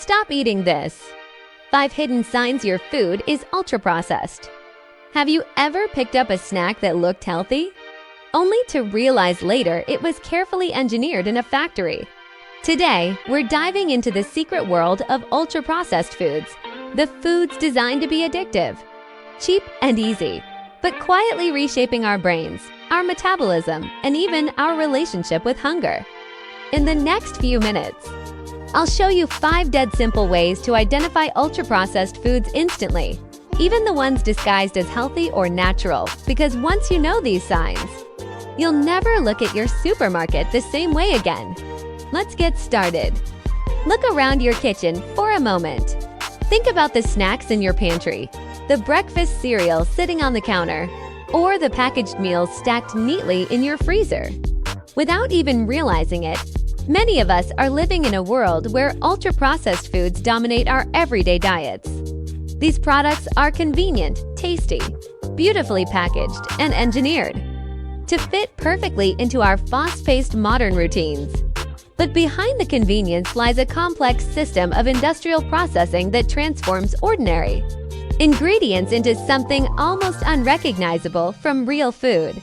Stop eating this. 5 hidden signs your food is ultra-processed. Have you ever picked up a snack that looked healthy, only to realize later it was carefully engineered in a factory? Today, we're diving into the secret world of ultra-processed foods, the foods designed to be addictive, cheap and easy, but quietly reshaping our brains, our metabolism, and even our relationship with hunger. In the next few minutes, I'll show you 5 dead simple ways to identify ultra-processed foods instantly, even the ones disguised as healthy or natural, because once you know these signs, you'll never look at your supermarket the same way again. Let's get started. Look around your kitchen for a moment. Think about the snacks in your pantry, the breakfast cereal sitting on the counter, or the packaged meals stacked neatly in your freezer. Without even realizing it, many of us are living in a world where ultra-processed foods dominate our everyday diets. These products are convenient, tasty, beautifully packaged, and engineered to fit perfectly into our fast-paced modern routines. But behind the convenience lies a complex system of industrial processing that transforms ordinary ingredients into something almost unrecognizable from real food.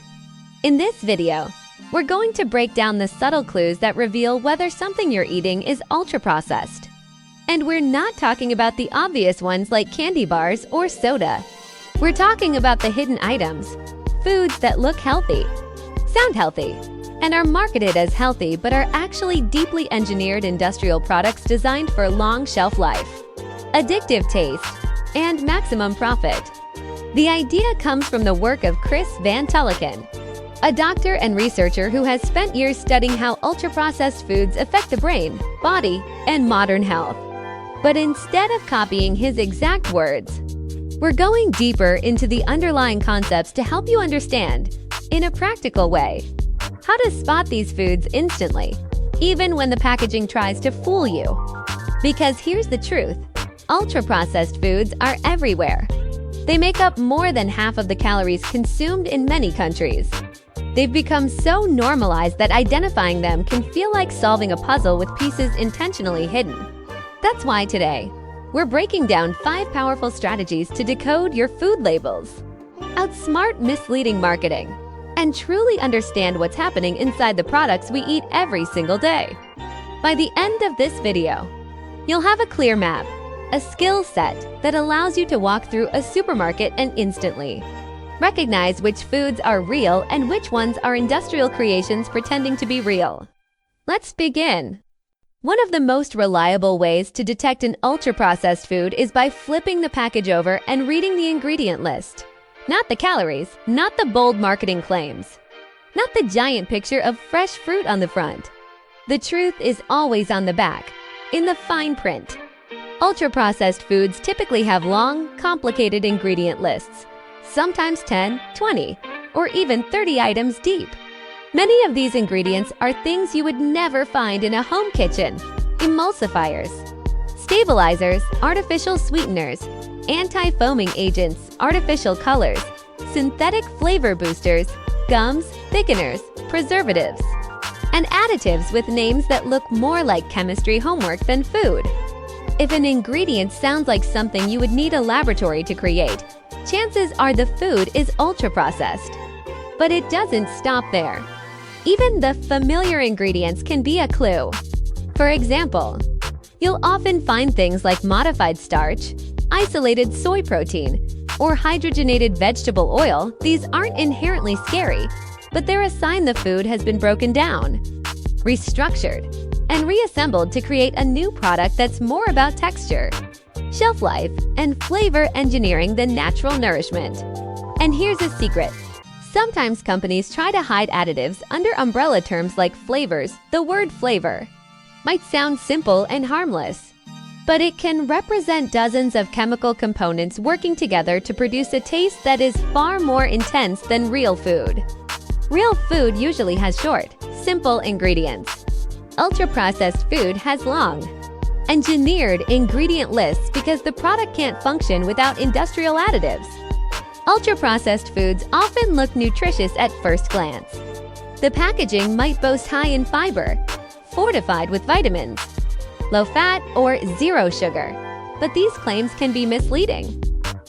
In this video, we're going to break down the subtle clues that reveal whether something you're eating is ultra-processed. And we're not talking about the obvious ones like candy bars or soda. We're talking about the hidden items, foods that look healthy, sound healthy, and are marketed as healthy but are actually deeply engineered industrial products designed for long shelf life, addictive taste, and maximum profit. The idea comes from the work of Chris van Tulleken, a doctor and researcher who has spent years studying how ultra-processed foods affect the brain, body, and modern health. But instead of copying his exact words, we're going deeper into the underlying concepts to help you understand, in a practical way, how to spot these foods instantly, even when the packaging tries to fool you. Because here's the truth, ultra-processed foods are everywhere. They make up more than half of the calories consumed in many countries. They've become so normalized that identifying them can feel like solving a puzzle with pieces intentionally hidden. That's why today, we're breaking down 5 powerful strategies to decode your food labels, outsmart misleading marketing, and truly understand what's happening inside the products we eat every single day. By the end of this video, you'll have a clear map, a skill set that allows you to walk through a supermarket and instantly recognize which foods are real and which ones are industrial creations pretending to be real. Let's begin. One of the most reliable ways to detect an ultra-processed food is by flipping the package over and reading the ingredient list. Not the calories, not the bold marketing claims, not the giant picture of fresh fruit on the front. The truth is always on the back, in the fine print. Ultra-processed foods typically have long, complicated ingredient lists, sometimes 10, 20, or even 30 items deep. Many of these ingredients are things you would never find in a home kitchen: emulsifiers, stabilizers, artificial sweeteners, anti-foaming agents, artificial colors, synthetic flavor boosters, gums, thickeners, preservatives, and additives with names that look more like chemistry homework than food. If an ingredient sounds like something you would need a laboratory to create, chances are the food is ultra-processed. But it doesn't stop there. Even the familiar ingredients can be a clue. For example, you'll often find things like modified starch, isolated soy protein, or hydrogenated vegetable oil. These aren't inherently scary, but they're a sign the food has been broken down, restructured, and reassembled to create a new product that's more about texture, shelf life, and flavor engineering than natural nourishment. And here's a secret. Sometimes companies try to hide additives under umbrella terms like flavors. The word flavor might sound simple and harmless, but it can represent dozens of chemical components working together to produce a taste that is far more intense than real food. Real food usually has short, simple ingredients. Ultra-processed food has long, engineered ingredient lists because the product can't function without industrial additives. Ultra-processed foods often look nutritious at first glance. The packaging might boast high in fiber, fortified with vitamins, low fat, or zero sugar. But these claims can be misleading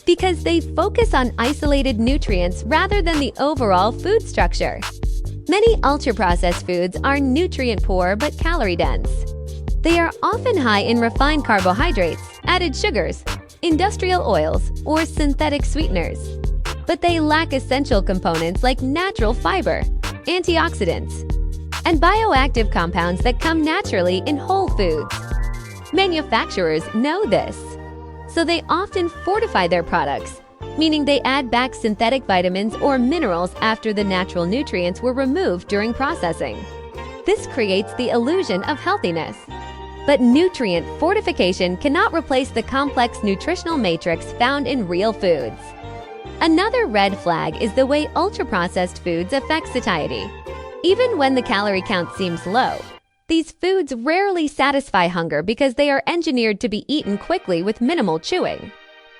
because they focus on isolated nutrients rather than the overall food structure. Many ultra-processed foods are nutrient-poor but calorie-dense. They are often high in refined carbohydrates, added sugars, industrial oils, or synthetic sweeteners. But they lack essential components like natural fiber, antioxidants, and bioactive compounds that come naturally in whole foods. Manufacturers know this, so they often fortify their products, meaning they add back synthetic vitamins or minerals after the natural nutrients were removed during processing. This creates the illusion of healthiness. But nutrient fortification cannot replace the complex nutritional matrix found in real foods. Another red flag is the way ultra-processed foods affect satiety. Even when the calorie count seems low, these foods rarely satisfy hunger because they are engineered to be eaten quickly with minimal chewing.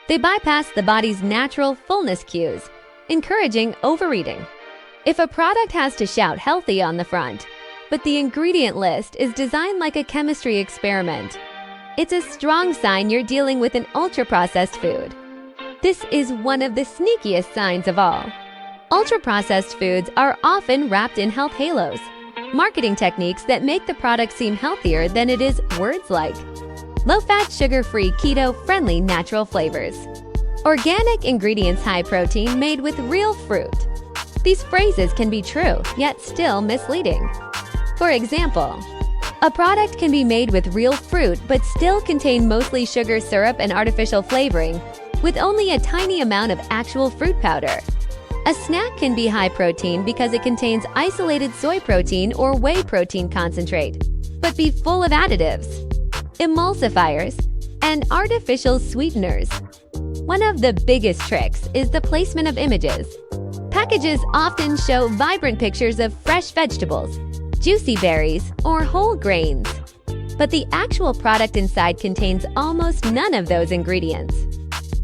They bypass the body's natural fullness cues, encouraging overeating. If a product has to shout healthy on the front, but the ingredient list is designed like a chemistry experiment, it's a strong sign you're dealing with an ultra-processed food. This is one of the sneakiest signs of all. Ultra-processed foods are often wrapped in health halos, marketing techniques that make the product seem healthier than it is. Words like low-fat, sugar-free, keto-friendly natural flavors, organic ingredients, high protein, made with real fruit. These phrases can be true, yet still misleading. For example, a product can be made with real fruit but still contain mostly sugar syrup and artificial flavoring, with only a tiny amount of actual fruit powder. A snack can be high protein because it contains isolated soy protein or whey protein concentrate, but be full of additives, emulsifiers, and artificial sweeteners. One of the biggest tricks is the placement of images. Packages often show vibrant pictures of fresh vegetables, juicy berries, or whole grains. But the actual product inside contains almost none of those ingredients.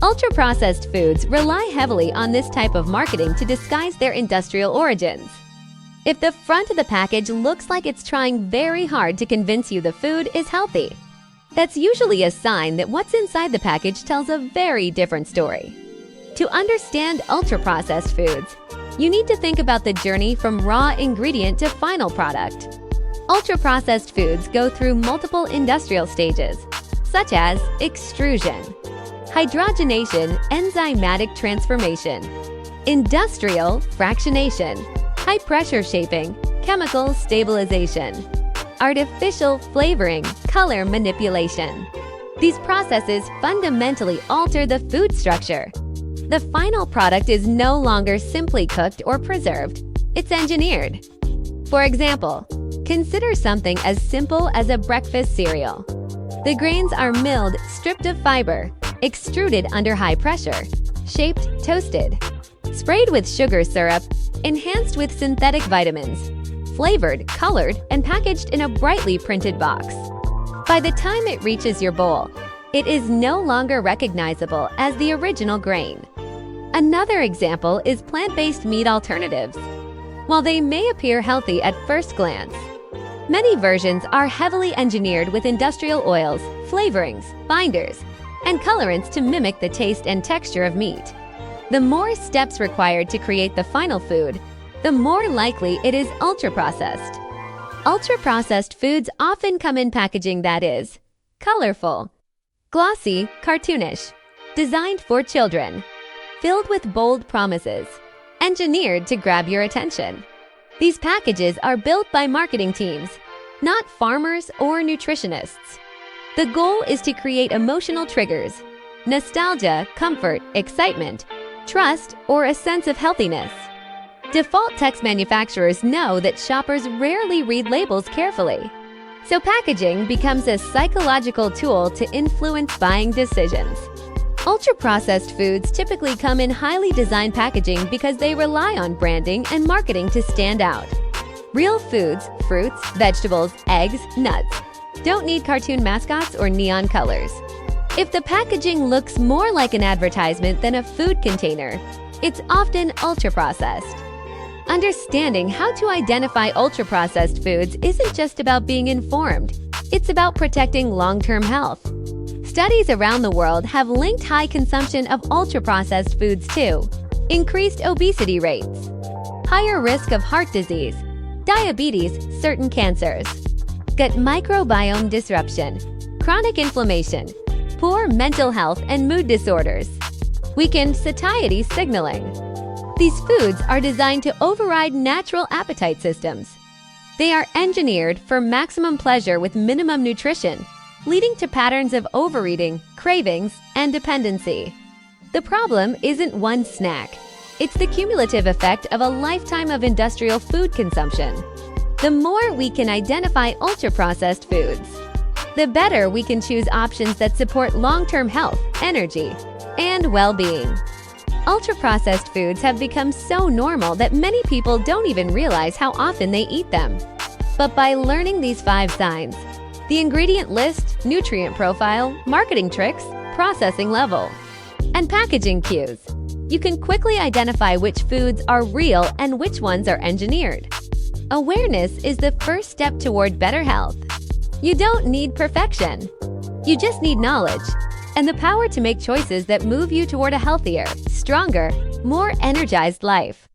Ultra-processed foods rely heavily on this type of marketing to disguise their industrial origins. If the front of the package looks like it's trying very hard to convince you the food is healthy, that's usually a sign that what's inside the package tells a very different story. To understand ultra-processed foods, you need to think about the journey from raw ingredient to final product. Ultra-processed foods go through multiple industrial stages, such as extrusion, hydrogenation, enzymatic transformation, industrial fractionation, high-pressure shaping, chemical stabilization, artificial flavoring, color manipulation. These processes fundamentally alter the food structure. The final product is no longer simply cooked or preserved, it's engineered. For example, consider something as simple as a breakfast cereal. The grains are milled, stripped of fiber, extruded under high pressure, shaped, toasted, sprayed with sugar syrup, enhanced with synthetic vitamins, flavored, colored, and packaged in a brightly printed box. By the time it reaches your bowl, it is no longer recognizable as the original grain. Another example is plant-based meat alternatives. While they may appear healthy at first glance, many versions are heavily engineered with industrial oils, flavorings, binders, and colorants to mimic the taste and texture of meat. The more steps required to create the final food, the more likely it is ultra-processed. Ultra-processed foods often come in packaging that is colorful, glossy, cartoonish, designed for children, filled with bold promises, engineered to grab your attention. These packages are built by marketing teams, not farmers or nutritionists. The goal is to create emotional triggers, nostalgia, comfort, excitement, trust, or a sense of healthiness. Default text manufacturers know that shoppers rarely read labels carefully, so packaging becomes a psychological tool to influence buying decisions. Ultra-processed foods typically come in highly designed packaging because they rely on branding and marketing to stand out. Real foods, fruits, vegetables, eggs, nuts, don't need cartoon mascots or neon colors. If the packaging looks more like an advertisement than a food container, it's often ultra-processed. Understanding how to identify ultra-processed foods isn't just about being informed, It's about protecting long-term health. Studies around the world have linked high consumption of ultra-processed foods to increased obesity rates, higher risk of heart disease, diabetes, certain cancers, gut microbiome disruption, chronic inflammation, poor mental health and mood disorders, weakened satiety signaling. These foods are designed to override natural appetite systems. They are engineered for maximum pleasure with minimum nutrition, leading to patterns of overeating, cravings, and dependency. The problem isn't one snack. It's the cumulative effect of a lifetime of industrial food consumption. The more we can identify ultra-processed foods, the better we can choose options that support long-term health, energy, and well-being. Ultra-processed foods have become so normal that many people don't even realize how often they eat them. But by learning these 5 signs, the ingredient list, nutrient profile, marketing tricks, processing level, and packaging cues, you can quickly identify which foods are real and which ones are engineered. Awareness is the first step toward better health. You don't need perfection. You just need knowledge and the power to make choices that move you toward a healthier, stronger, more energized life.